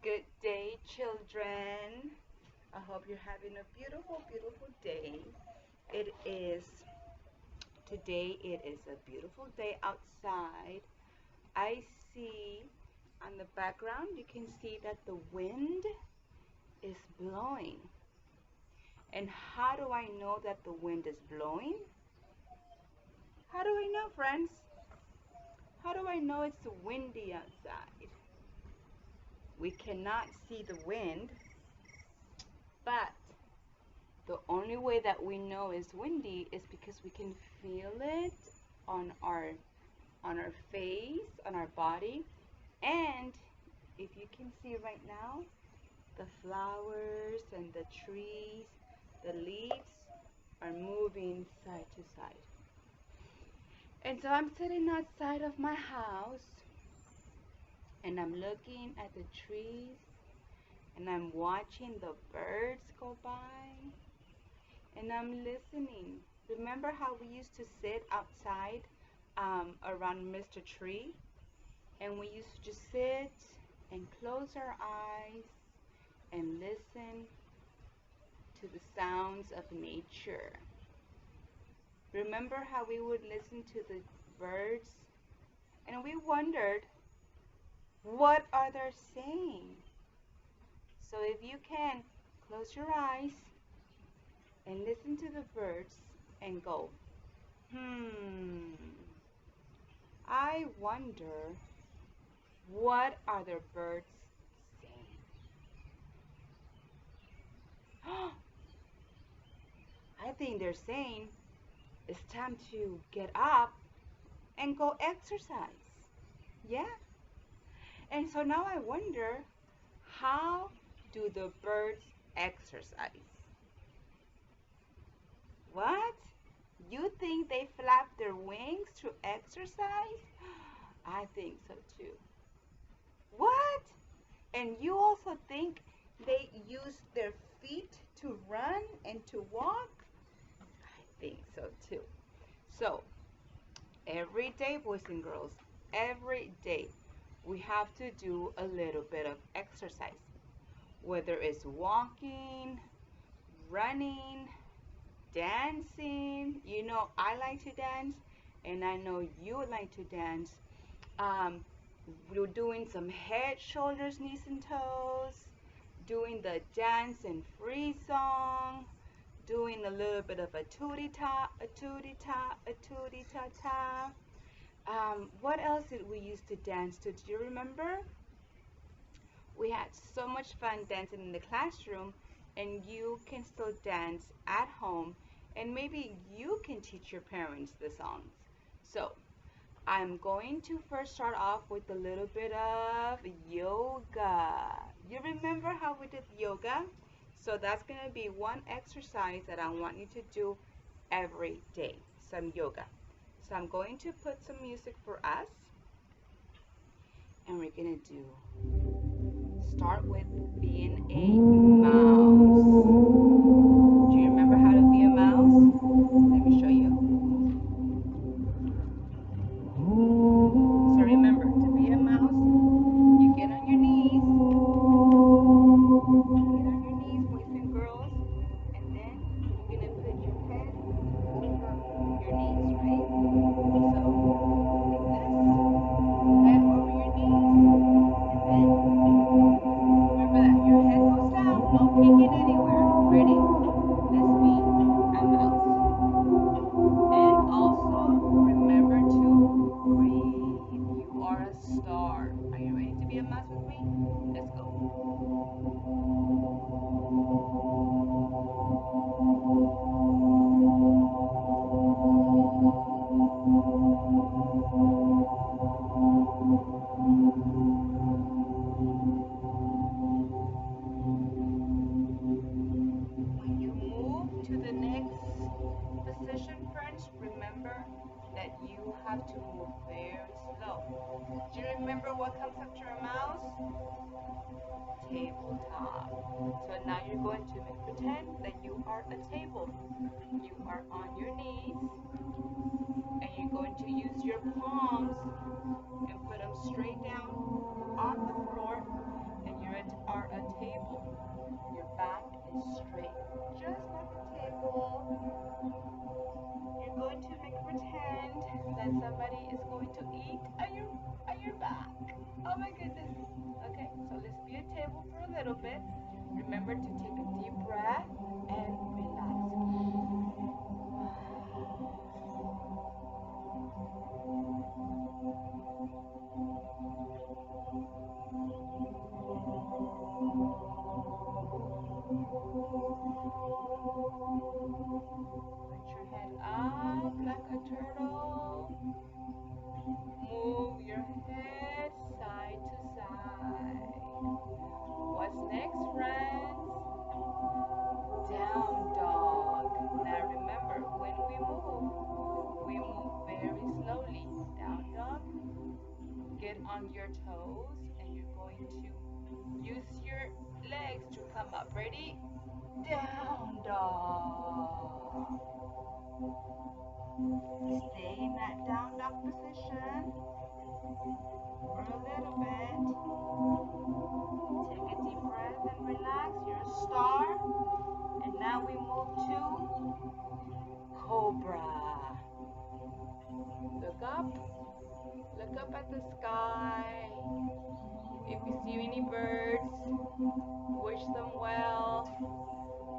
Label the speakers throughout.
Speaker 1: Good day, children. I hope you're having a beautiful, beautiful day. It is today, it is a beautiful day outside. I see on the background, you can see that the wind is blowing. And how do I know that the wind is blowing? How do I know, friends? How do I know it's windy outside? We cannot see the wind, but the only way that we know it's windy is because we can feel it on our face, on our body. And if you can see right now, the flowers and the trees, the leaves are moving side to side. And so I'm sitting outside of my house and I'm looking at the trees and I'm watching the birds go by and I'm listening. Remember how we used to sit outside around Mr. Tree, and we used to just sit and close our eyes and listen to the sounds of nature. Remember how we would listen to the birds and we wondered, what are they saying? So if you can, close your eyes and listen to the birds and go, I wonder, what are the birds saying? I think they're saying it's time to get up and go exercise. Yeah? And so now I wonder, how do the birds exercise? What? You think they flap their wings to exercise? I think so too. What? And you also think they use their feet to run and to walk? I think so too. So, every day, boys and girls, every day, we have to do a little bit of exercise. Whether it's walking, running, dancing. You know, I like to dance, and I know you like to dance. Um, we're doing some head, shoulders, knees, and toes. doing the dance and free song, doing a little bit of a tootie ta, a tootie ta, a tootie ta ta. What else did we used to dance to? Do you remember? We had so much fun dancing in the classroom, and you can still dance at home, and maybe you can teach your parents the songs. So, I'm going to first start off with a little bit of yoga. You remember how we did yoga? So that's going to be one exercise that I want you to do every day, some yoga. So I'm going to put some music for us, and we're going to start with being a mouse. Do you remember how to be a mouse? Let me show you. So remember, to be a mouse, you get on your knees. Get on your knees, boys and girls. And then you're going to put your head over your knees, right? So, like this. Head over your knees. And then, remember that your head goes down. No peeking anywhere. Ready? Let's be a mouse. And also, remember to breathe. You are a star. Are you ready to be a mouse with me? Let's go. When you move to the next position, friends, remember that you have to move very slow. Do you remember what comes after a mouse? Tabletop. So now you're going to pretend that you are a table. You are on your knees, and you're going to use your palms and put them straight down on the floor, and you are a table. Your back is straight, just like a table. You're going to make pretend that somebody is going to eat on your back. Oh my goodness. Okay, so let's be a table for a little bit. Remember to take a deep breath and relax. Put your head up like a turtle. Move your head side to side. What's next, friends? Down dog. Now remember, when we move very slowly. Down dog. Get on your toes, and you're going to use your legs to come up. Ready? Down dog. Stay in that down dog position for a little bit. Take a deep breath and relax. You're a star. And now we move to Cobra. Look up. Look up at the sky. If you see any birds, wish them well.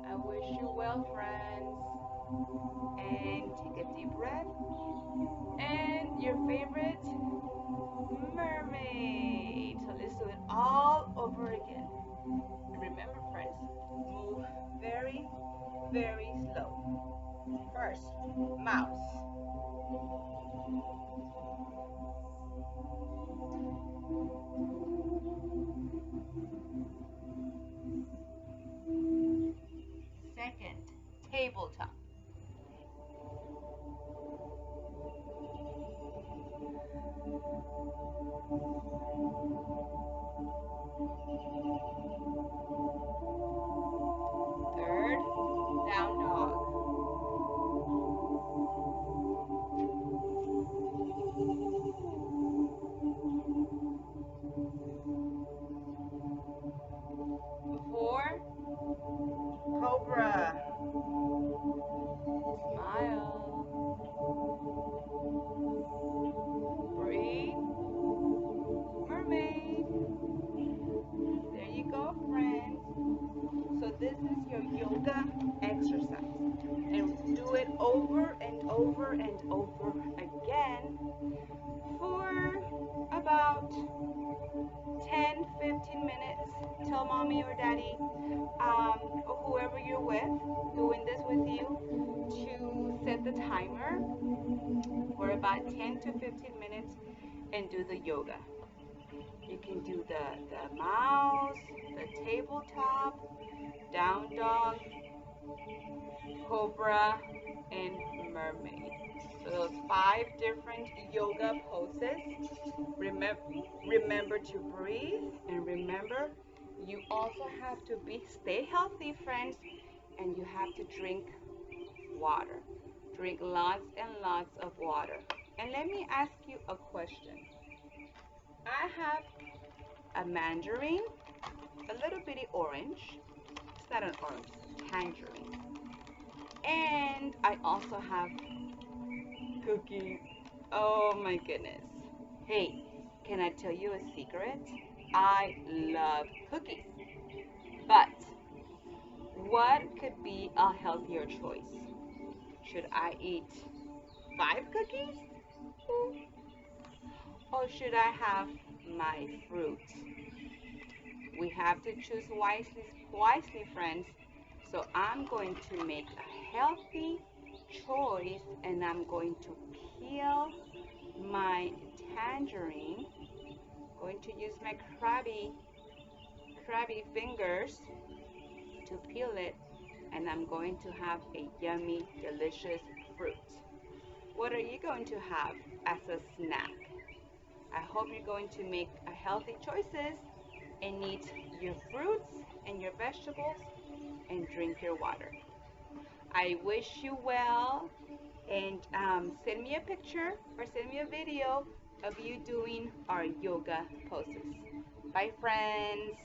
Speaker 1: I wish you well, friends. And take a deep breath. And your favorite mermaid. So let's do it all over again. Remember, friends, move very, very slow. First, mouse. Second, tabletop. Third, down dog. this is your yoga exercise. And do it over and over and over again for about 10-15 minutes. Tell mommy or daddy, or whoever you're with, doing this with you, to set the timer for about 10 to 15 minutes and do the yoga. You can do the mouse, the tabletop, down dog, Cobra, and Mermaid. So those 5 different yoga poses. Remember to breathe, and remember you also have to stay healthy, friends, and you have to drink water. Drink lots and lots of water. And let me ask you a question. I have a mandarin, a little bitty orange. It's not an orange, tangerine. And I also have cookies. Oh my goodness. Hey, can I tell you a secret? I love cookies. But what could be a healthier choice? Should I eat 5 cookies? Or should I have my fruit? We have to choose wisely, friends. So I'm going to make a healthy choice, and I'm going to peel my tangerine. Going to use my crabby fingers to peel it, and I'm going to have a yummy, delicious fruit. What are you going to have as a snack? I hope you're going to make healthy choices and eat your fruits and your vegetables and drink your water. I wish you well, and send me a picture or send me a video of you doing our yoga poses. Bye, friends.